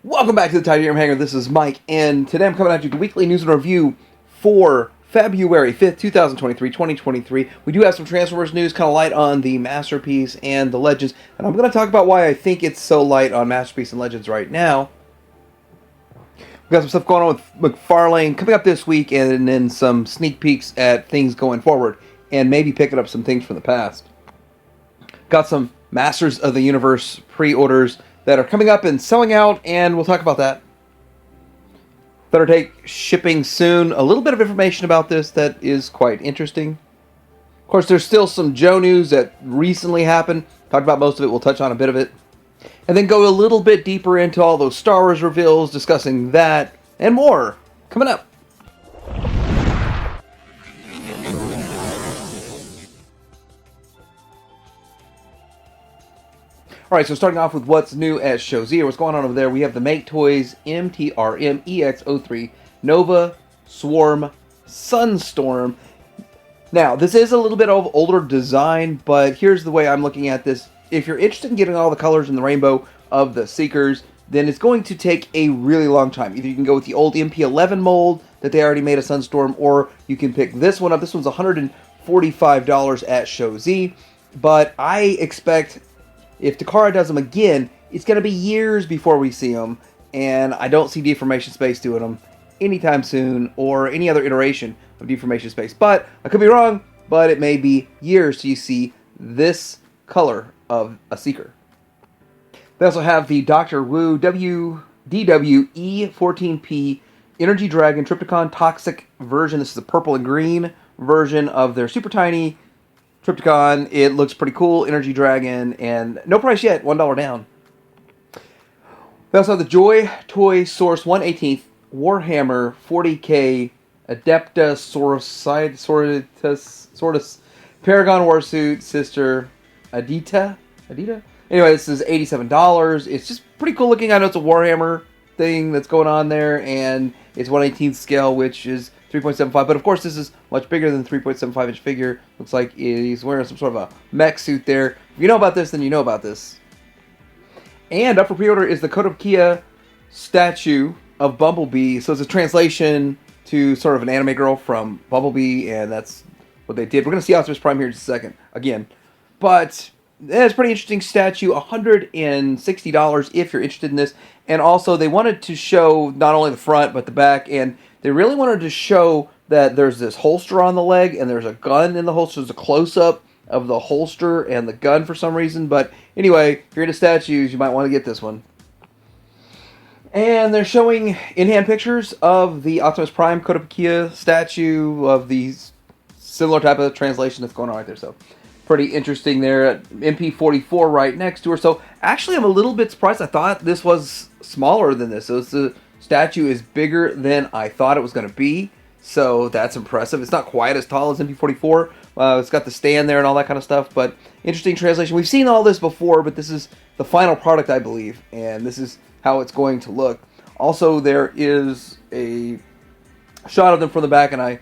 Welcome back to the Titanium Hangar. This is Mike, and today I'm coming at you with the weekly news and review for February 5th, 2023. We do have some Transformers news, kind of light on the Masterpiece and the Legends, and I'm going to talk about why I think it's so light on Masterpiece and Legends right now. We've got some stuff going on with McFarlane coming up this week, and then some sneak peeks at things going forward, and maybe picking up some things from the past. Got some Masters of the Universe pre-orders that are coming up and selling out, and we'll talk about that. Better take shipping soon. A little bit of information about this that is quite interesting. Of course, there's still some Joe news that recently happened. Talked about most of it. We'll touch on a bit of it. And then go a little bit deeper into all those Star Wars reveals, discussing that and more. Coming up. Alright, so starting off with what's new at Show Z, or what's going on over there, we have the Make Toys MTRM EX03 Nova Swarm Sunstorm. Now, this is a little bit of older design, but here's the way I'm looking at this. If you're interested in getting all the colors in the rainbow of the Seekers, then it's going to take a really long time. Either you can go with the old MP11 mold that they already made a Sunstorm, or you can pick this one up. This one's $145 at Show Z, but I expect if Takara does them again, it's going to be years before we see them, and I don't see Deformation Space doing them anytime soon, or any other iteration of Deformation Space. But I could be wrong, but it may be years till you see this color of a Seeker. They also have the Dr. Wu DWE14P Energy Dragon Trypticon Toxic version. This is the purple and green version of their super tiny Trypticon. It looks pretty cool. Energy Dragon, and no price yet. $1 down. They also have the Joy Toy Source 1/18 Warhammer 40K Adepta Sortus Paragon Warsuit Sister Adita. Anyway, this is $87. It's just pretty cool looking. I know it's a Warhammer thing that's going on there, and it's 1/18 scale, which is 3.75, but of course this is much bigger than the 3.75 inch figure. Looks like he's wearing some sort of a mech suit there. If you know about this, then you know about this. And up for pre-order is the Kotobukiya statue of Bumblebee. So it's a translation to sort of an anime girl from Bumblebee, and that's what they did. We're going to see Optimus Prime here in just a second, again. But it's a pretty interesting statue, $160 if you're interested in this. And also, they wanted to show not only the front, but the back, and they really wanted to show that there's this holster on the leg, and there's a gun in the holster. There's a close-up of the holster and the gun for some reason. But anyway, if you're into statues, you might want to get this one. And they're showing in-hand pictures of the Optimus Prime Kotobukiya statue of the similar type of translation that's going on right there. So pretty interesting there. MP44 right next to her. So actually, I'm a little bit surprised. I thought this was smaller than this. So the statue is bigger than I thought it was going to be. So that's impressive. It's not quite as tall as MP44. It's got the stand there and all that kind of stuff. But interesting translation. We've seen all this before, but this is the final product, I believe. And this is how it's going to look. Also, there is a shot of them from the back, and I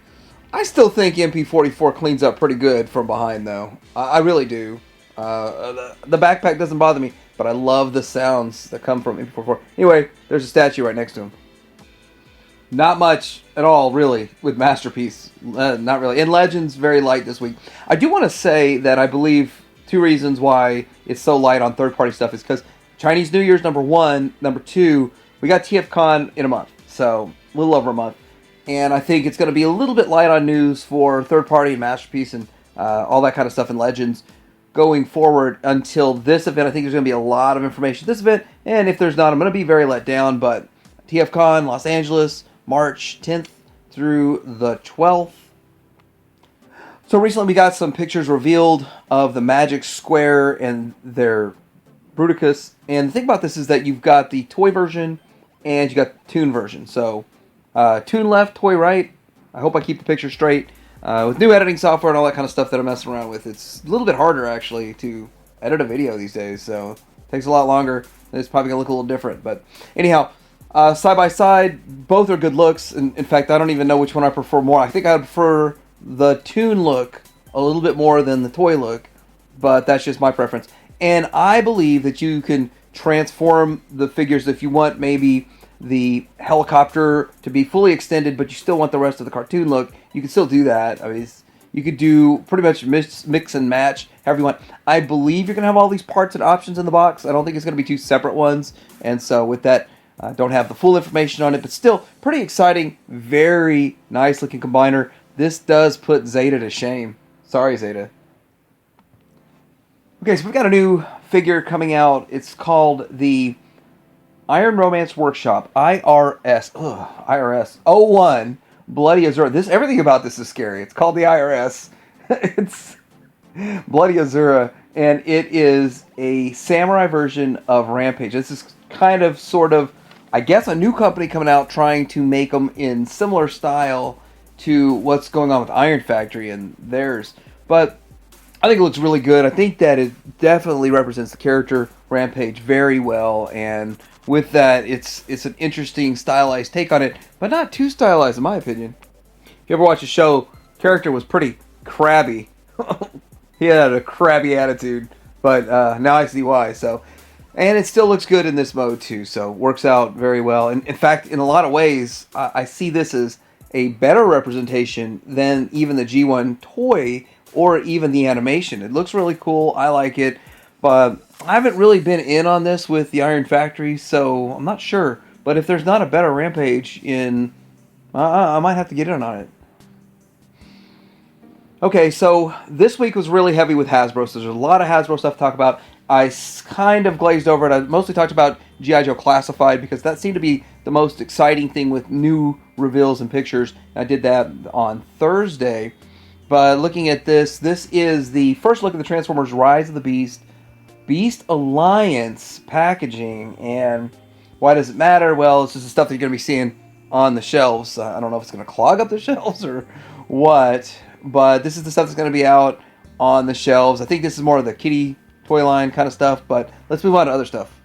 still think MP44 cleans up pretty good from behind, though. I really do. The backpack doesn't bother me, but I love the sounds that come from MP44. Anyway, there's a statue right next to him. Not much at all, really, with Masterpiece. Not really. And Legends, very light this week. I do want to say that I believe two reasons why it's so light on third-party stuff is because Chinese New Year's, number one. Number two, we got Tfcon in a month, so a little over a month. And I think it's going to be a little bit light on news for third-party and Masterpiece and all that kind of stuff in Legends going forward until this event. I think there's going to be a lot of information at this event, and if there's not, I'm going to be very let down. But Tfcon, Los Angeles, March 10th through the 12th. So recently we got some pictures revealed of the Magic Square and their Bruticus. And the thing about this is that you've got the toy version and you got the Toon version. So Toon left, toy right. I hope I keep the picture straight. With new editing software and all that kind of stuff that I'm messing around with, it's a little bit harder actually to edit a video these days. So it takes a lot longer. It's probably going to look a little different. But anyhow, side by side, both are good looks. And in fact, I don't even know which one I prefer more. I think I would prefer the Toon look a little bit more than the toy look. But that's just my preference. And I believe that you can transform the figures. If you want maybe the helicopter to be fully extended, but you still want the rest of the cartoon look, you can still do that. I mean, you could do pretty much mix and match however you want. I believe you're going to have all these parts and options in the box. I don't think it's going to be two separate ones. And so with that, don't have the full information on it, but still pretty exciting, very nice looking combiner. This does put Zeta to shame. Sorry, Zeta. Okay, so we've got a new figure coming out. It's called the Iron Romance Workshop, IRS 01 Bloody Azura. Everything about this is scary. It's called the IRS. It's Bloody Azura, and it is a samurai version of Rampage. This is kind of, sort of, I guess, a new company coming out trying to make them in similar style to what's going on with Iron Factory and theirs. But I think it looks really good. I think that it definitely represents the character Rampage very well, and with that, it's an interesting stylized take on it, but not too stylized in my opinion. If you ever watch the show, character was pretty crabby. He had a crabby attitude, but now I see why. So, and it still looks good in this mode too, so works out very well. And in fact, in a lot of ways, I see this as a better representation than even the G1 toy or even the animation. It looks really cool. I like it, but I haven't really been in on this with the Iron Factory, so I'm not sure. But if there's not a better Rampage in, I might have to get in on it. Okay, so this week was really heavy with Hasbro, so there's a lot of Hasbro stuff to talk about. I kind of glazed over it. I mostly talked about G.I. Joe Classified because that seemed to be the most exciting thing with new reveals and pictures. I did that on Thursday. But looking at this is the first look at the Transformers Rise of the Beast Alliance packaging. And why does it matter? Well, it's just the stuff that you're going to be seeing on the shelves. I don't know if it's going to clog up the shelves or what, but this is the stuff that's going to be out on the shelves. I think this is more of the kiddie toy line kind of stuff, but let's move on to other stuff.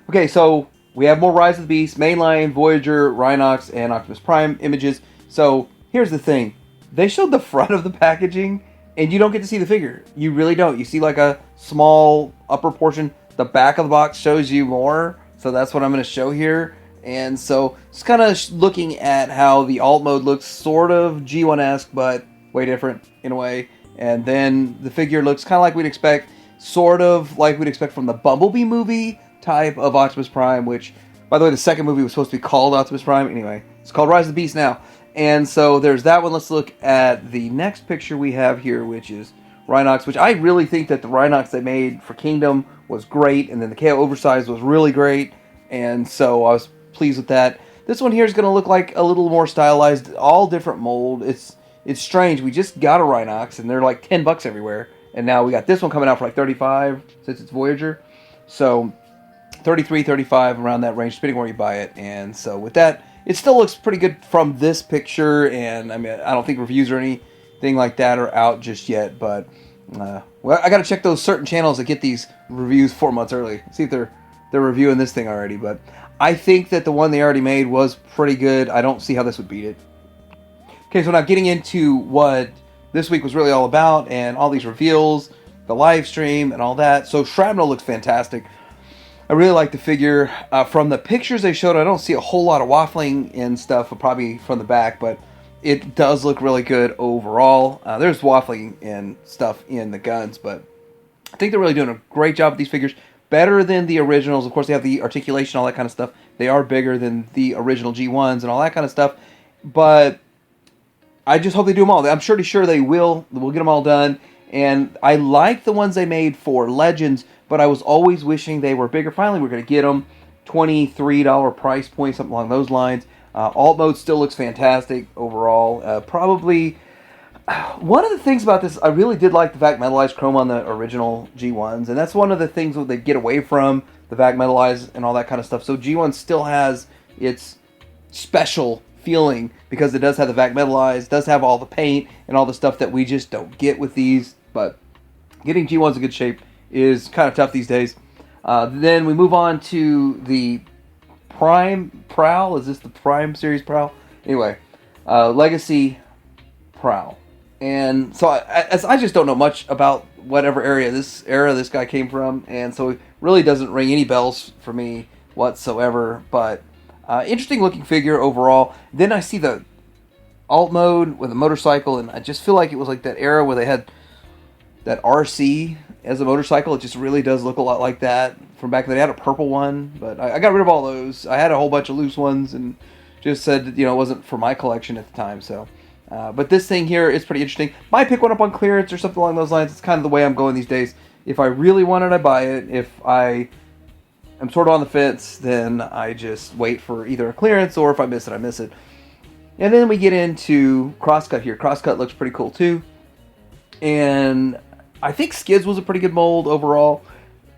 Okay, so we have more Rise of the Beast, Mainline, Voyager, Rhinox, and Optimus Prime images. So here's the thing. They showed the front of the packaging, and you don't get to see the figure. You really don't. You see like a small upper portion. The back of the box shows you more, so that's what I'm going to show here. And so it's kind of looking at how the alt mode looks sort of G1-esque, but way different in a way. And then the figure looks kind of like we'd expect, sort of like we'd expect from the Bumblebee movie type of Optimus Prime, which, by the way, the second movie was supposed to be called Optimus Prime. Anyway, it's called Rise of the Beast now. And so there's that one. Let's look at the next picture we have here, which is Rhinox, which I really think that the Rhinox they made for Kingdom was great, and then the KO Oversized was really great, and so I was pleased with that. This one here is going to look like a little more stylized, all different mold. It's strange. We just got a Rhinox, and they're like $10 everywhere, and now we got this one coming out for like $35 since it's Voyager. So $33, $35, around that range, depending where you buy it. And so with that, it still looks pretty good from this picture, and I mean, I don't think reviews or anything like that are out just yet, but well, I got to check those certain channels that get these reviews 4 months early. See if they're reviewing this thing already, but I think that the one they already made was pretty good. I don't see how this would beat it. Okay, so now getting into what this week was really all about, and all these reveals, the live stream, and all that. So Shrapnel looks fantastic. I really like the figure. From the pictures they showed, I don't see a whole lot of waffling and stuff, probably from the back, but it does look really good overall. There's waffling and stuff in the guns, but I think they're really doing a great job with these figures. Better than the originals. Of course, they have the articulation, all that kind of stuff. They are bigger than the original G1s and all that kind of stuff, but I just hope they do them all. I'm pretty sure they will. We'll get them all done. And I like the ones they made for Legends, but I was always wishing they were bigger. Finally, we're going to get them. $23 price point, something along those lines. Alt mode still looks fantastic overall. Probably one of the things about this, I really did like the VAC metalized chrome on the original G1s, and that's one of the things that they get away from, the VAC metalized and all that kind of stuff. So G1 still has its special feeling because it does have the VAC metalized, does have all the paint and all the stuff that we just don't get with these, but getting G1s in good shape is kind of tough these days. Then we move on to the Prime Prowl. Is this the Prime Series Prowl? Anyway, Legacy Prowl. And so I just don't know much about whatever era this guy came from, and so really doesn't ring any bells for me whatsoever. But interesting looking figure overall. Then I see the alt mode with a motorcycle, and I just feel like it was like that era where they had that RC as a motorcycle. It just really does look a lot like that from back then. They had a purple one, but I got rid of all those. I had a whole bunch of loose ones and just said, it wasn't for my collection at the time. So, but this thing here is pretty interesting. Might pick one up on clearance or something along those lines. It's kind of the way I'm going these days. If I really want it, I buy it. If I am sort of on the fence, then I just wait for either a clearance, or if I miss it, I miss it. And then we get into Crosscut here. Crosscut looks pretty cool too. And I think Skids was a pretty good mold overall.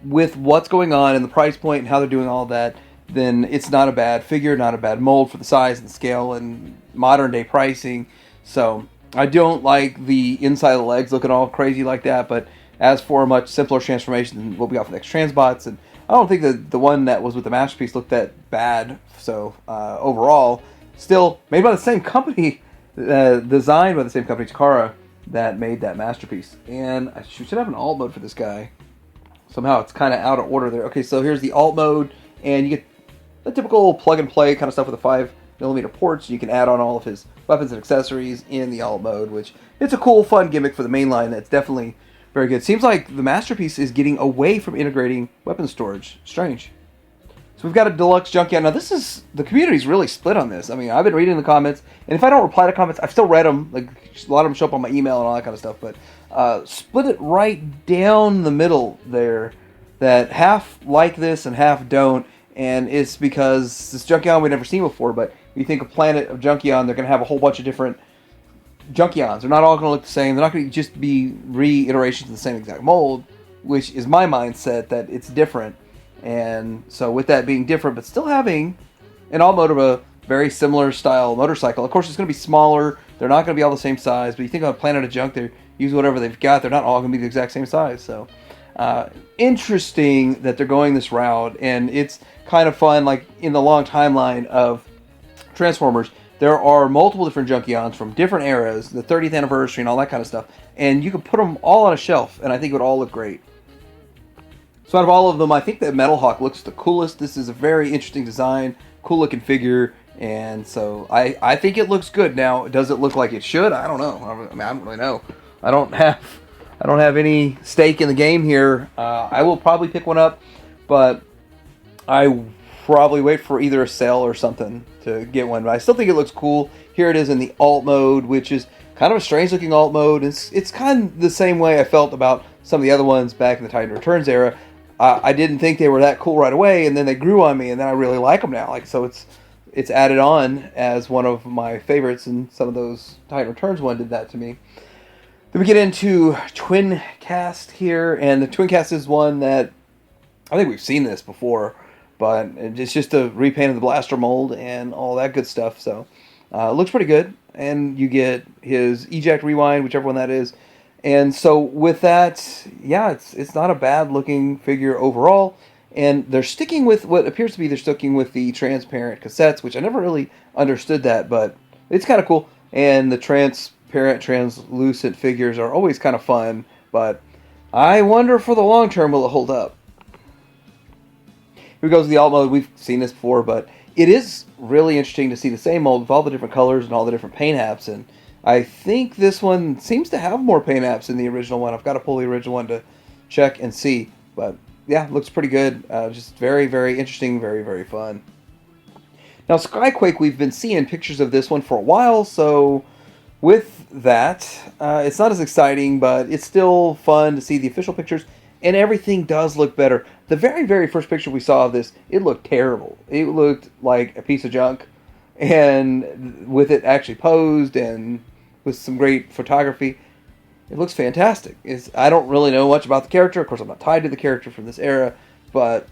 With what's going on and the price point and how they're doing all that, then it's not a bad figure, not a bad mold for the size and scale and modern day pricing. So I don't like the inside of the legs looking all crazy like that, but as for a much simpler transformation than what we got for the X-Transbots, and I don't think that the one that was with the Masterpiece looked that bad. So overall, still made by the same company, designed by the same company, Takara, that made that Masterpiece. And I should have an alt mode for this guy. Somehow it's kind of out of order there. Okay, so here's the alt mode, and you get the typical plug and play kind of stuff with the 5mm ports. You can add on all of his weapons and accessories in the alt mode, which it's a cool, fun gimmick for the main line. That's definitely very good. Seems like the Masterpiece is getting away from integrating weapon storage. Strange. So we've got a deluxe Junkion. Now the community's really split on this. I mean, I've been reading the comments, and if I don't reply to comments, I've still read them. Like, a lot of them show up on my email and all that kind of stuff, but split it right down the middle there, that half like this and half don't, and it's because this Junkion we've never seen before. But if you think of Planet of Junkion, they're going to have a whole bunch of different Junkions. They're not all going to look the same. They're not going to just be reiterations of the same exact mold, which is my mindset that it's different. And so with that being different, but still having an alt mode of a very similar style motorcycle, of course it's going to be smaller. They're not going to be all the same size, but you think of Planet of Junk, they use whatever they've got. They're not all going to be the exact same size. So interesting that they're going this route, and it's kind of fun. Like, in the long timeline of Transformers, there are multiple different Junkions from different eras, the 30th anniversary and all that kind of stuff, and you can put them all on a shelf, and I think it would all look great. So out of all of them, I think that Metal Hawk looks the coolest. This is a very interesting design, cool looking figure, and so I think it looks good. Now, does it look like it should? I don't know. I mean, I don't really know. I don't have any stake in the game here. I will probably pick one up, but I probably wait for either a sale or something to get one. But I still think it looks cool. Here it is in the alt mode, which is kind of a strange looking alt mode. It's kind of the same way I felt about some of the other ones back in the Titan Returns era. I didn't think they were that cool right away, and then they grew on me, and then I really like them now. Like, so it's added on as one of my favorites, and some of those Titan Returns one did that to me. Then we get into Twin Cast here, and the Twin Cast is one that I think we've seen this before, but it's just a repaint of the blaster mold and all that good stuff. So it looks pretty good, and you get his eject rewind, whichever one that is. And so with that, yeah, it's not a bad looking figure overall. And they're sticking with what appears to be the transparent cassettes, which I never really understood that, but it's kind of cool. And the transparent, translucent figures are always kind of fun, but I wonder for the long term, will it hold up? Here goes the alt mode. We've seen this before, but it is really interesting to see the same mold with all the different colors and all the different paint apps. And I think this one seems to have more paint apps than the original one. I've got to pull the original one to check and see. But yeah, looks pretty good. Just very, very interesting. Very, very fun. Now, Skyquake, we've been seeing pictures of this one for a while. So with that, it's not as exciting, but it's still fun to see the official pictures. And everything does look better. The very, very first picture we saw of this, it looked terrible. It looked like a piece of junk. And with it actually posed and with some great photography, it looks fantastic. I don't really know much about the character. Of course, I'm not tied to the character from this era, but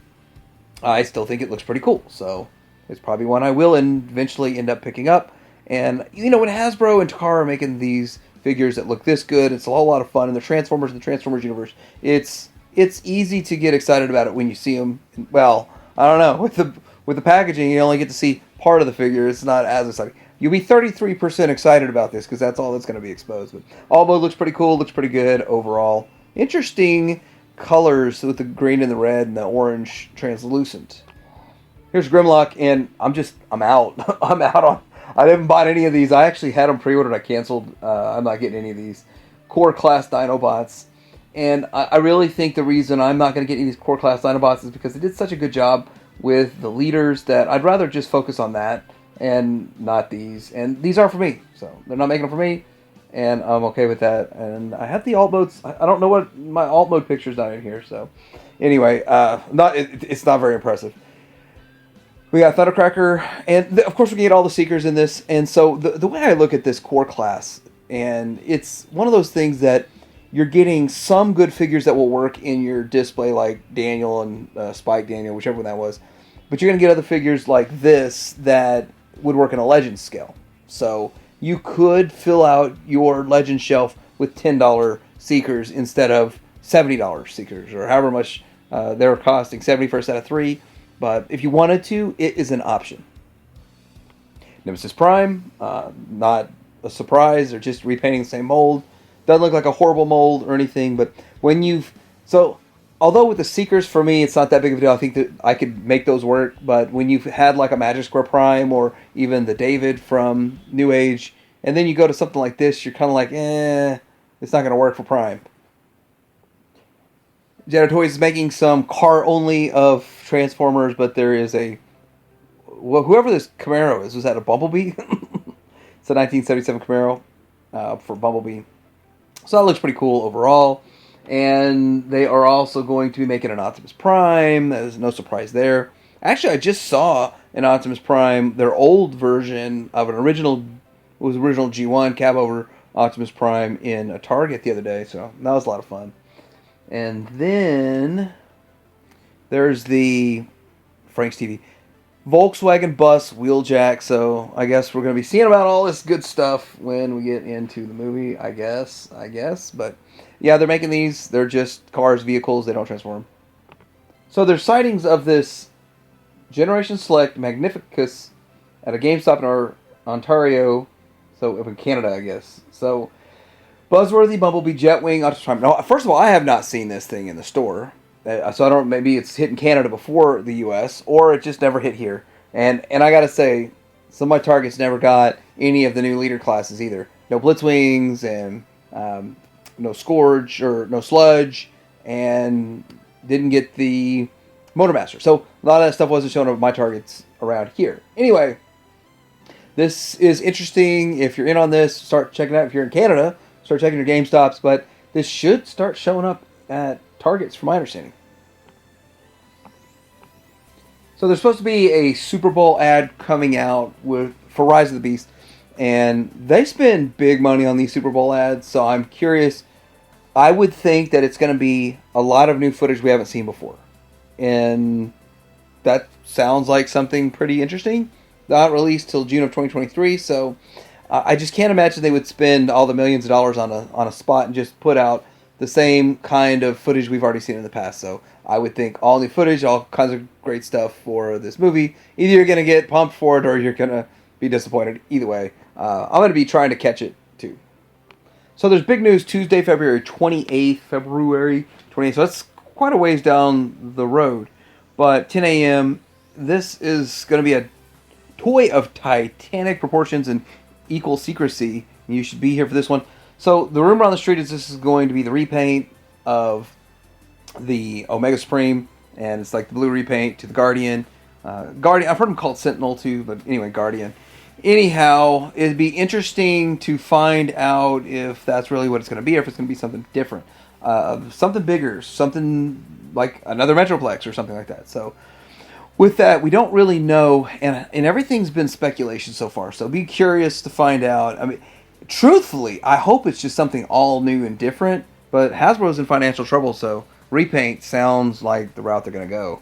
I still think it looks pretty cool. So it's probably one I will eventually end up picking up. And, you know, when Hasbro and Takara are making these figures that look this good, it's a whole lot of fun. And the Transformers in the Transformers universe, it's easy to get excited about it when you see them. Well, I don't know. With the packaging, you only get to see part of the figure. It's not as exciting. You'll be 33% excited about this because that's all that's going to be exposed. But alt mode looks pretty cool. Looks pretty good overall. Interesting colors with the green and the red and the orange translucent. Here's Grimlock, and I'm out. I'm out on. I didn't buy any of these. I actually had them pre-ordered. I canceled. I'm not getting any of these core class Dinobots. And I really think the reason I'm not going to get any of these core class Dinobots is because they did such a good job with the leaders that I'd rather just focus on that and not these. And these are for me, so they're not making them for me, and I'm okay with that. And I have the alt modes. I don't know what my alt mode picture's not in here. So anyway, it's not very impressive. We got Thundercracker, and of course we get all the Seekers in this. And so the way I look at this core class, and it's one of those things that you're getting some good figures that will work in your display, like Daniel and Spike Daniel, whichever one that was. But you're going to get other figures like this that would work in a Legends scale. So you could fill out your Legends shelf with $10 Seekers instead of $70 Seekers, or however much they're costing, $70 for a set of 3. But if you wanted to, it is an option. Nemesis Prime, not a surprise. They're just repainting the same mold. Doesn't look like a horrible mold or anything, but when you've... So, although with the Seekers, for me, it's not that big of a deal. I think that I could make those work, but when you've had like a Magic Square Prime or even the David from New Age, and then you go to something like this, you're kind of like, it's not going to work for Prime. Jedi Toys is making some car-only of Transformers, but there is a... Well, whoever this Camaro is, was that a Bumblebee? It's a 1977 Camaro for Bumblebee. So that looks pretty cool overall. And they are also going to be making an Optimus Prime. There's no surprise there. Actually, I just saw an Optimus Prime, their old version of an original G1 cab over Optimus Prime in a Target the other day. So that was a lot of fun. And then there's the Frank's TV Volkswagen bus wheeljack. So I guess we're going to be seeing about all this good stuff when we get into the movie, I guess. But yeah, they're making these. They're just cars, vehicles. They don't transform. So there's sightings of this Generation Select Magnificus at a GameStop in Ontario. So in Canada, I guess. So Buzzworthy, Bumblebee, Jetwing, Optimus Prime. Now, first of all, I have not seen this thing in the store. So I don't. Maybe it's hit in Canada before the U.S. or it just never hit here. And I gotta say, some of my targets never got any of the new leader classes either. No Blitzwings and no Scourge or no Sludge, and didn't get the Motormaster. So a lot of that stuff wasn't showing up my targets around here. Anyway, this is interesting. If you're in on this, start checking it out. If you're in Canada, start checking your GameStops. But this should start showing up at Targets, from my understanding. So there's supposed to be a Super Bowl ad coming out for Rise of the Beast, and they spend big money on these Super Bowl ads, so I'm curious. I would think that it's going to be a lot of new footage we haven't seen before, and that sounds like something pretty interesting. Not released till June of 2023, so I just can't imagine they would spend all the millions of dollars on a spot and just put out the same kind of footage we've already seen in the past. So I would think all new footage, all kinds of great stuff for this movie. Either you're going to get pumped for it or you're going to be disappointed. Either way, I'm going to be trying to catch it too. So there's big news Tuesday, February 28th. So that's quite a ways down the road. But 10 a.m., this is going to be a toy of titanic proportions and equal secrecy. You should be here for this one. So the rumor on the street is this is going to be the repaint of the Omega Supreme, and it's like the blue repaint to the Guardian. Guardian, I've heard him called Sentinel too, but anyway, Guardian. Anyhow, it'd be interesting to find out if that's really what it's going to be, or if it's going to be something different, something bigger, something like another Metroplex or something like that. So with that, we don't really know, and everything's been speculation so far. So be curious to find out. I mean, truthfully, I hope it's just something all new and different, but Hasbro's in financial trouble, so repaint sounds like the route they're going to go.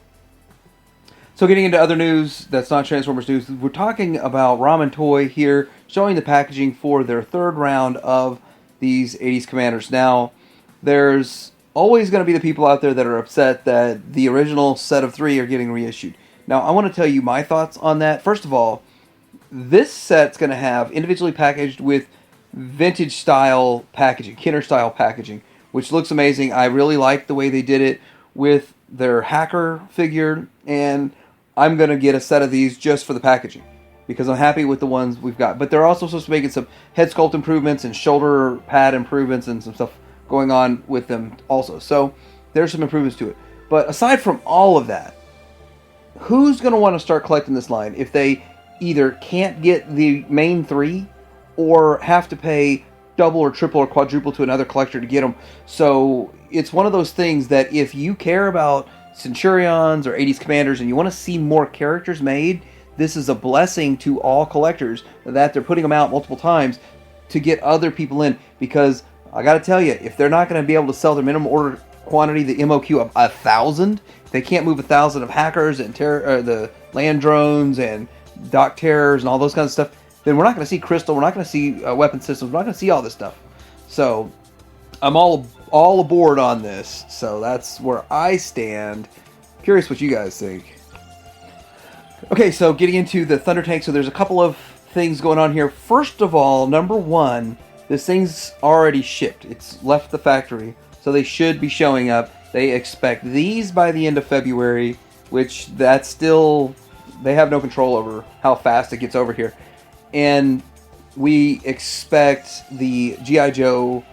So getting into other news that's not Transformers news, we're talking about Ramen Toy here, showing the packaging for their third round of these 80s Commanders. Now, there's always going to be the people out there that are upset that the original set of 3 are getting reissued. Now, I want to tell you my thoughts on that. First of all, this set's going to have individually packaged with vintage style packaging, Kenner style packaging, which looks amazing. I really like the way they did it with their hacker figure, and I'm going to get a set of these just for the packaging because I'm happy with the ones we've got. But they're also supposed to make some head sculpt improvements and shoulder pad improvements and some stuff going on with them also. So there's some improvements to it. But aside from all of that, who's going to want to start collecting this line if they either can't get the main three or have to pay double or triple or quadruple to another collector to get them? So it's one of those things that if you care about Centurions or 80s Commanders and you want to see more characters made, this is a blessing to all collectors that they're putting them out multiple times to get other people in. Because I got to tell you, if they're not going to be able to sell their minimum order quantity, the MOQ of 1,000, they can't move 1,000 of hackers and the land drones and dock terrors and all those kinds of stuff, then we're not going to see crystal, we're not going to see weapon systems, we're not going to see all this stuff. So I'm all aboard on this. So that's where I stand. Curious what you guys think. Okay, so getting into the Thunder Tank. So there's a couple of things going on here. First of all, number one, this thing's already shipped. It's left the factory, so they should be showing up. They expect these by the end of February, which that's still, they have no control over how fast it gets over here. And we expect the G.I. Joe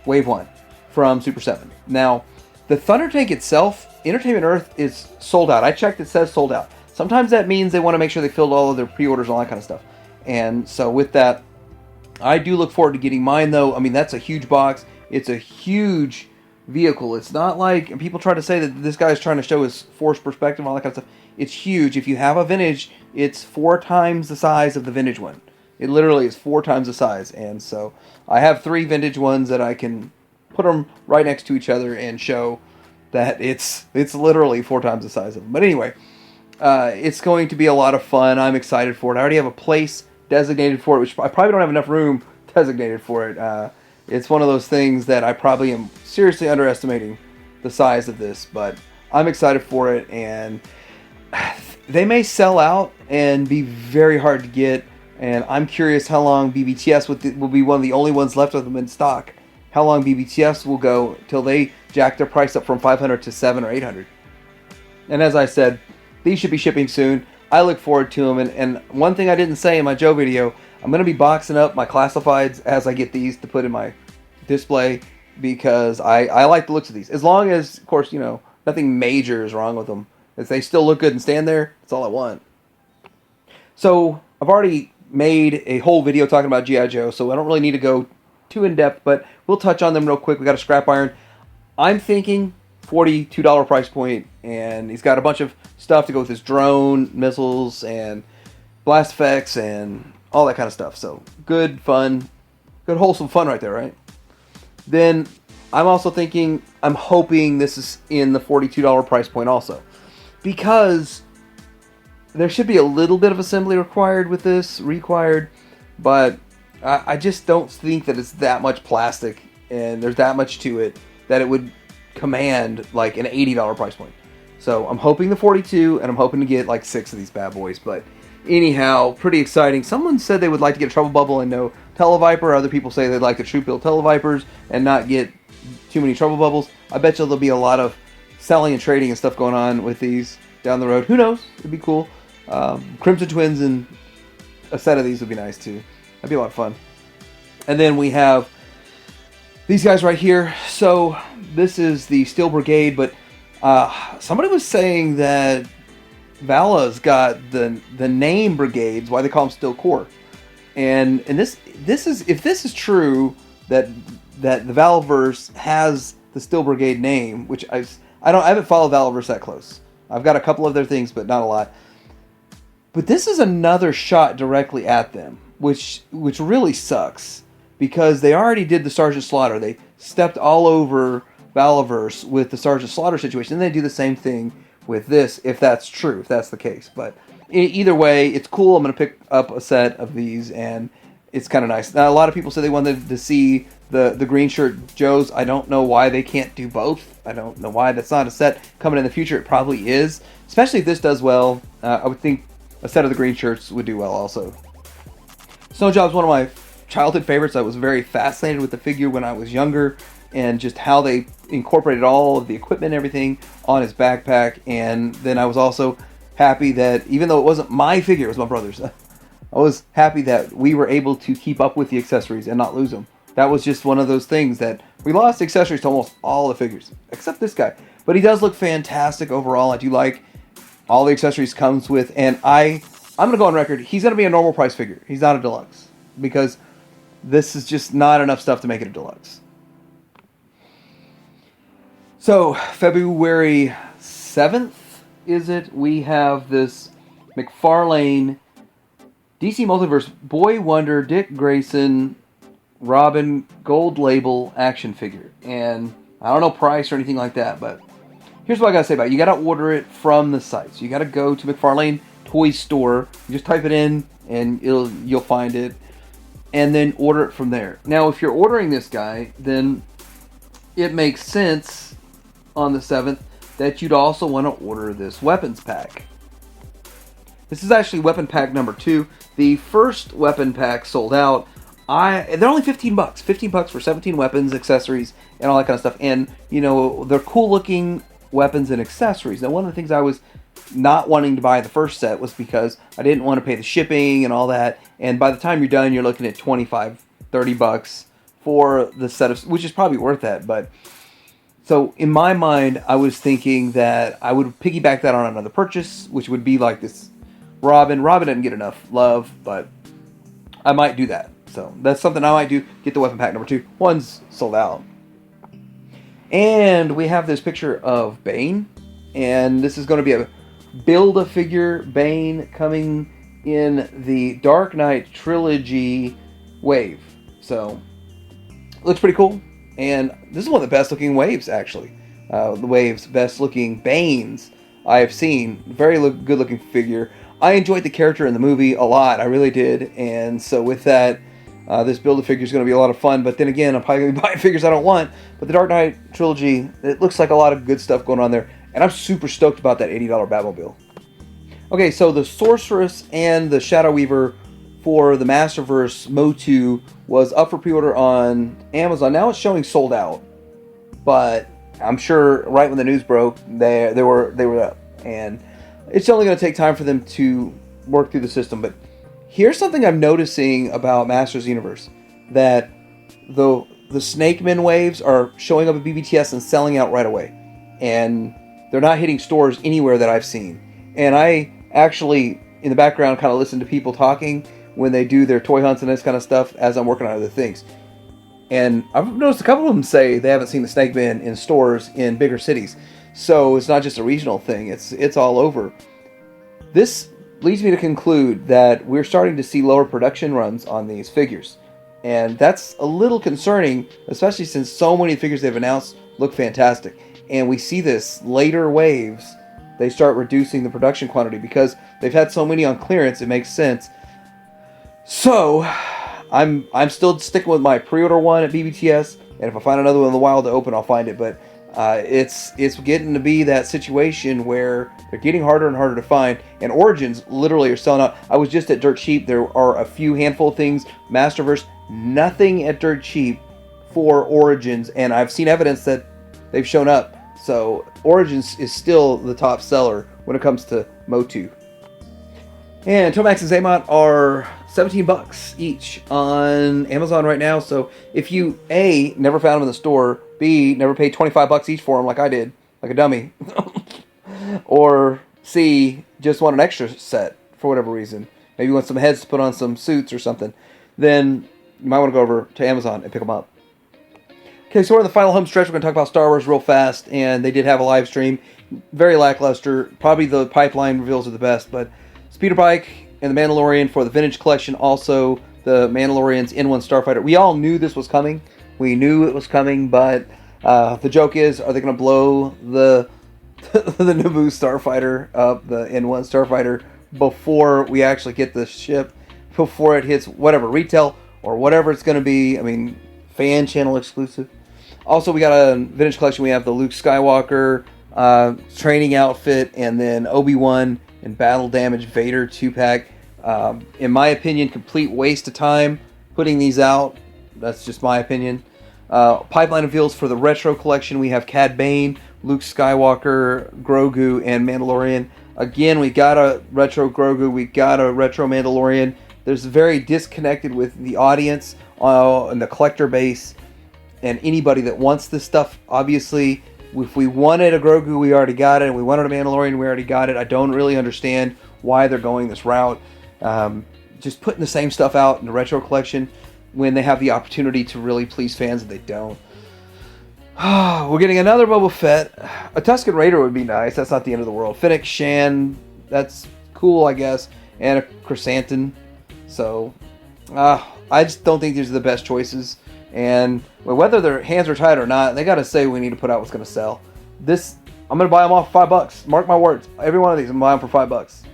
Wave 1 from Super 7. Now, the Thunder Tank itself, Entertainment Earth, is sold out. I checked, it says sold out. Sometimes that means they want to make sure they filled all of their pre-orders and all that kind of stuff. And so with that, I do look forward to getting mine, though. I mean, that's a huge box. It's a huge vehicle. It's not like, and people try to say that this guy's trying to show his force perspective and all that kind of stuff. It's huge. If you have a vintage, it's 4 times the size of the vintage one. It literally is 4 times the size. And so I have 3 vintage ones that I can put them right next to each other and show that it's literally 4 times the size of them. But anyway, it's going to be a lot of fun. I'm excited for it. I already have a place designated for it, which I probably don't have enough room designated for it. It's one of those things that I probably am seriously underestimating the size of this, but I'm excited for it, and they may sell out and be very hard to get, and I'm curious how long BBTS will be one of the only ones left of them in stock. How long BBTS will go till they jack their price up from 500 to 700 or 800. And as I said, these should be shipping soon. I look forward to them, and one thing I didn't say in my Joe video, I'm going to be boxing up my classifieds as I get these to put in my display, because I like the looks of these. As long as, of course, nothing major is wrong with them. If they still look good and stand there, that's all I want. So I've already made a whole video talking about G.I. Joe, so I don't really need to go too in-depth, but we'll touch on them real quick. We got a scrap iron. I'm thinking $42 price point, and he's got a bunch of stuff to go with his drone, missiles, and blast effects, and all that kind of stuff. So good fun, good wholesome fun right there, right? Then I'm also thinking, I'm hoping this is in the $42 price point also, because there should be a little bit of assembly required, but I just don't think that it's that much plastic and there's that much to it that it would command like an $80 price point. So I'm hoping the 42, and I'm hoping to get like 6 of these bad boys. But anyhow, pretty exciting. Someone said they would like to get a Trouble Bubble and no Televiper. Other people say they'd like the Troop Build Televipers and not get too many Trouble Bubbles. I bet you there'll be a lot of selling and trading and stuff going on with these down the road. Who knows? It'd be cool. Crimson Twins and a set of these would be nice too. That'd be a lot of fun. And then we have these guys right here. So this is the Steel Brigade, but somebody was saying that Vala's got the name brigades, why they call them Steel Corps. And this is, if this is true, that the Valaverse has the Steel Brigade name, which I haven't followed Valaverse that close. I've got a couple of their things, but not a lot. But this is another shot directly at them, which really sucks, because they already did the Sergeant Slaughter. They stepped all over Valaverse with the Sergeant Slaughter situation, and they do the same thing with this, if that's true, if that's the case. But either way, it's cool. I'm going to pick up a set of these, and it's kind of nice. Now, a lot of people say they wanted to see the green shirt Joes. I don't know why they can't do both. I don't know why that's not a set coming in the future. It probably is, especially if this does well. I would think a set of the green shirts would do well also. Snow Job's one of my childhood favorites. I was very fascinated with the figure when I was younger, and just how they incorporated all of the equipment and everything on his backpack. And then I was also happy that, even though it wasn't my figure, it was my brother's, I was happy that we were able to keep up with the accessories and not lose them. That was just one of those things that we lost accessories to almost all the figures, except this guy. But he does look fantastic overall. I do like all the accessories comes with, and I'm going to go on record, he's going to be a normal price figure. He's not a deluxe, because this is just not enough stuff to make it a deluxe. So, February 7th, is it? We have this McFarlane DC Multiverse Boy Wonder Dick Grayson Robin Gold Label action figure. And I don't know price or anything like that, but here's what I gotta say about it. You gotta order it from the site. So you gotta go to McFarlane Toy Store. You just type it in and you'll find it. And then order it from there. Now, if you're ordering this guy, then it makes sense on the 7th that you'd also want to order this weapons pack. This is actually weapon pack number 2. The first weapon pack sold out. They're only $15. $15 for 17 weapons, accessories, and all that kind of stuff. And, you know, they're cool looking weapons and accessories. Now, one of the things I was not wanting to buy the first set was because I didn't want to pay the shipping and all that. And by the time you're done, you're looking at $25-$30 for the set of, which is probably worth that. But so in my mind, I was thinking that I would piggyback that on another purchase, which would be like this Robin. Robin doesn't get enough love, but I might do that. So that's something I might do. Get the weapon pack number 2. One's sold out. And we have this picture of Bane. And this is going to be a Build-A-Figure Bane coming in the Dark Knight Trilogy wave. So, looks pretty cool. And this is one of the best looking waves, actually. The wave's best looking Banes I've seen. Very good looking figure. I enjoyed the character in the movie a lot. I really did. And so with that, this Build-A-Figure is going to be a lot of fun. But then again, I'm probably going to be buying figures I don't want. But the Dark Knight Trilogy, it looks like a lot of good stuff going on there. And I'm super stoked about that $80 Batmobile. Okay, so the Sorceress and the Shadow Weaver for the Masterverse Motu was up for pre-order on Amazon. Now it's showing sold out. But I'm sure right when the news broke, they were up. And it's only going to take time for them to work through the system. But here's something I'm noticing about Masters Universe. That the Snakemen waves are showing up at BBTS and selling out right away. And they're not hitting stores anywhere that I've seen. And I actually, in the background, kind of listen to people talking when they do their toy hunts and this kind of stuff as I'm working on other things. And I've noticed a couple of them say they haven't seen the Snakemen in stores in bigger cities. So it's not just a regional thing. It's all over. This leads me to conclude that we're starting to see lower production runs on these figures. And that's a little concerning, especially since so many figures they've announced look fantastic. And we see this later waves, they start reducing the production quantity because they've had so many on clearance. It makes sense. So I'm still sticking with my pre-order one at BBTS, and if I find another one in the wild to open, I'll find it. But it's getting to be that situation where they're getting harder and harder to find, and Origins literally are selling out. I was just at Dirt Cheap. There are a few handful of things. Masterverse, nothing at Dirt Cheap for Origins, and I've seen evidence that they've shown up. So Origins is still the top seller when it comes to Motu. And Tomax and Zaymont are $17 each on Amazon right now. So if you A, never found them in the store, B, never paid $25 each for them like I did, like a dummy, or C, just want an extra set for whatever reason, maybe you want some heads to put on some suits or something, then you might want to go over to Amazon and pick them up. Okay, so we're in the final home stretch. We're going to talk about Star Wars real fast, and they did have a live stream. Very lackluster. Probably the pipeline reveals are the best, but Speeder Bike and the Mandalorian for the Vintage Collection. Also, the Mandalorian's N1 Starfighter. We all knew this was coming. We knew it was coming, but the joke is, are they going to blow the the Naboo Starfighter up, the N1 Starfighter, before we actually get the ship, before it hits whatever, retail or whatever it's going to be? I mean, fan channel exclusive. Also, we got a Vintage Collection. We have the Luke Skywalker training outfit, and then Obi-Wan and Battle Damage Vader 2-pack. In my opinion, complete waste of time putting these out. That's just my opinion. Pipeline reveals for the retro collection, we have Cad Bane, Luke Skywalker, Grogu, and Mandalorian. Again, we got a retro Grogu, we got a retro Mandalorian. There's very disconnected with the audience and the collector base and anybody that wants this stuff. Obviously, if we wanted a Grogu, we already got it. And we wanted a Mandalorian, we already got it. I don't really understand why they're going this route. Just putting the same stuff out in the retro collection when they have the opportunity to really please fans, and they don't. We're getting another Boba Fett. A Tusken Raider would be nice. That's not the end of the world. Fennec Shan, that's cool, I guess. And a Chrysanthemum. So, I just don't think these are the best choices. And whether their hands are tied or not, they got to say we need to put out what's going to sell. This, I'm going to buy them all for $5. Mark my words. Every one of these, I'm going to buy them for $5.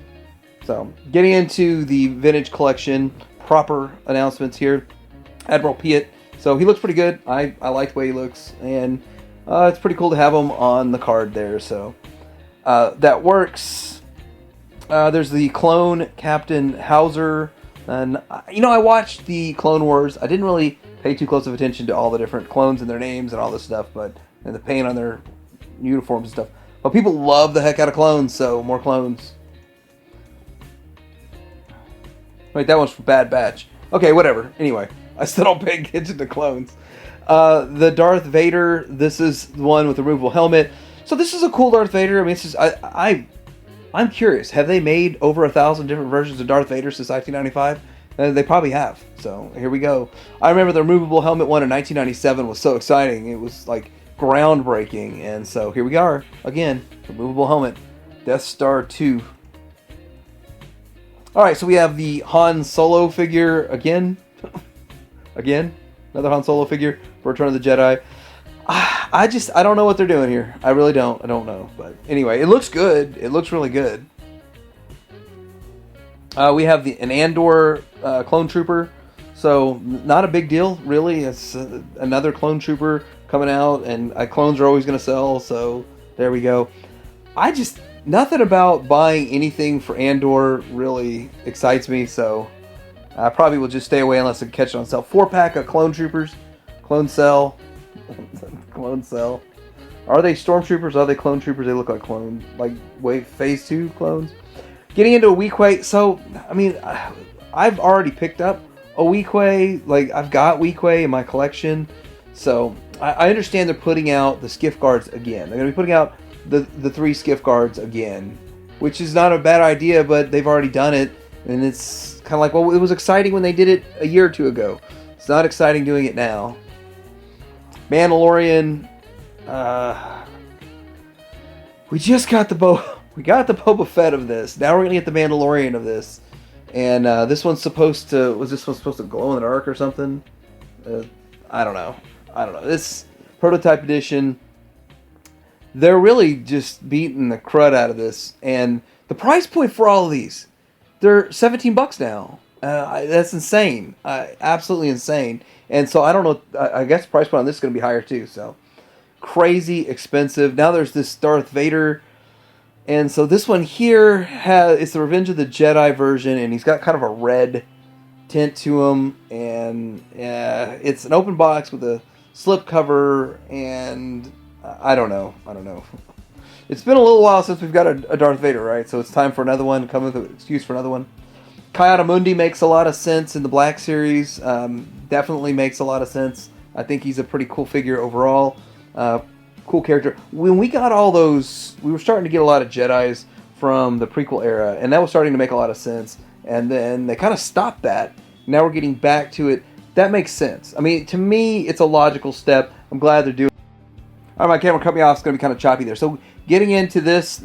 So, getting into the vintage collection, proper announcements here. Admiral Piet. So, he looks pretty good. I like the way he looks. And it's pretty cool to have him on the card there. So, that works. There's the clone Captain Hauser. And, I watched the Clone Wars. I didn't really pay too close of attention to all the different clones and their names and all this stuff, and the paint on their uniforms and stuff. But people love the heck out of clones, so more clones. Wait, that one's from Bad Batch. Okay, whatever. Anyway, I still don't pay attention to clones. The Darth Vader, this is the one with the removable helmet. So this is a cool Darth Vader. I mean, it's just, I'm curious. Have they made over 1,000 different versions of Darth Vader since 1995? They probably have. So here we go. I remember the removable helmet one in 1997 was so exciting. It was like groundbreaking. And so here we are again. Removable helmet. Death Star 2. Alright, so we have the Han Solo figure again. Again. Another Han Solo figure for Return of the Jedi. I don't know what they're doing here. I really don't. I don't know. But anyway, it looks good. It looks really good. We have an Andor clone trooper. So, not a big deal, really. It's another clone trooper coming out. And clones are always going to sell. So, there we go. Nothing about buying anything for Andor really excites me. So, I probably will just stay away unless I catch it on sale. 4-pack of clone troopers. Clone cell. Clone cell. Are they stormtroopers? Are they clone troopers? They look like clones. Like, phase 2 clones. Getting into a Weequay. So, I mean, I've already picked up a Weequay. Like, I've got Weequay in my collection. So, I understand they're putting out the skiff guards again. They're going to be putting out the 3 skiff guards again. Which is not a bad idea, but they've already done it. And it's kind of like, well, it was exciting when they did it a year or two ago. It's not exciting doing it now. Mandalorian. We just got we got the Boba Fett of this. Now we're gonna get the Mandalorian of this, and this one's supposed to. Was this one supposed to glow in the dark or something? I don't know. This prototype edition. They're really just beating the crud out of this, and the price point for all of these, they're $17 now. That's insane. Absolutely insane. And so I don't know. I guess the price point on this is going to be higher too. So crazy expensive. Now there's this Darth Vader. And so this one here it's the Revenge of the Jedi version, and he's got kind of a red tint to him, and it's an open box with a slip cover, and I don't know. It's been a little while since we've got a Darth Vader, right? So it's time for another one. Come with an excuse for another one. Ki-Adi-Mundi makes a lot of sense in the Black Series. Definitely makes a lot of sense. I think he's a pretty cool figure overall. Cool character. When we got all those, we were starting to get a lot of Jedis from the prequel era, and that was starting to make a lot of sense. And then they kind of stopped that. Now we're getting back to it. That makes sense. I mean, to me, it's a logical step. I'm glad they're doing it. All right, my camera cut me off. It's going to be kind of choppy there. So getting into this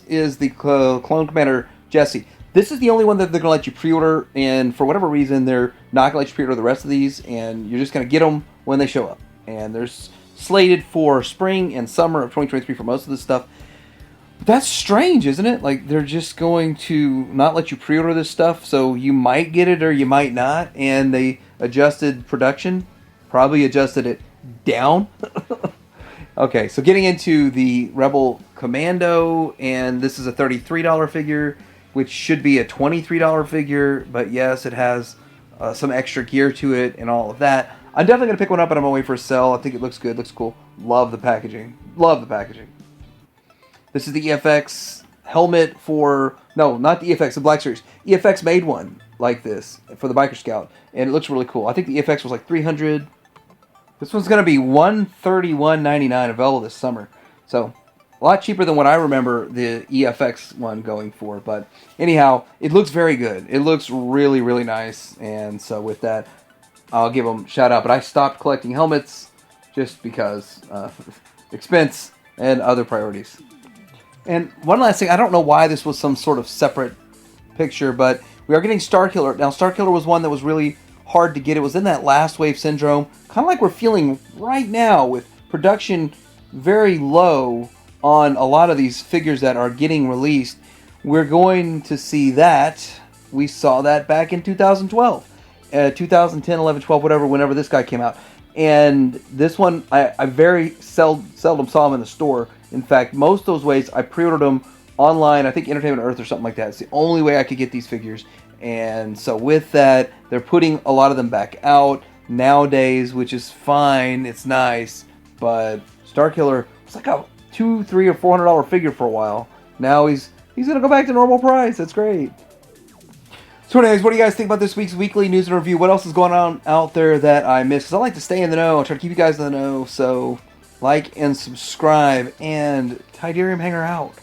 is the Clone Commander Jesse. This is the only one that they're going to let you pre-order, and for whatever reason, they're not going to let you pre-order the rest of these, and you're just going to get them when they show up. And there's slated for spring and summer of 2023 for most of this stuff. That's strange, isn't it? Like, they're just going to not let you pre-order this stuff, so you might get it or you might not, and they adjusted production, probably adjusted it down. Okay, so getting into the Rebel Commando, and this is a $33 figure, which should be a $23 figure, but yes, it has some extra gear to it and all of that. I'm definitely going to pick one up, and I'm going to wait for a sale. I think it looks good, looks cool. Love the packaging. Love the packaging. This is the EFX helmet for... No, not the EFX, the Black Series. EFX made one like this for the Biker Scout, and it looks really cool. I think the EFX was like $300. This one's going to be $131.99 available this summer. So, a lot cheaper than what I remember the EFX one going for. But anyhow, it looks very good. It looks really, really nice. And so with that, I'll give them a shout out. But I stopped collecting helmets just because expense and other priorities. And one last thing, I don't know why this was some sort of separate picture, but we are getting Starkiller. Now, Starkiller was one that was really hard to get. It was in that last wave syndrome, kind of like we're feeling right now with production very low on a lot of these figures that are getting released. We're going to see that. We saw that back in 2012, 2010, 11, 12, whatever, whenever this guy came out. And this one, I very seldom saw him in the store. In fact, most of those ways, I pre-ordered them online. I think Entertainment Earth or something like that. It's the only way I could get these figures. And so with that, they're putting a lot of them back out nowadays, which is fine. It's nice. But Starkiller was like a $200, $300, or $400 figure for a while. Now he's going to go back to normal price. That's great. So anyways, what do you guys think about this week's weekly news and review? What else is going on out there that I missed? Because I like to stay in the know. I try to keep you guys in the know. So like and subscribe. And Tidarium Hanger out.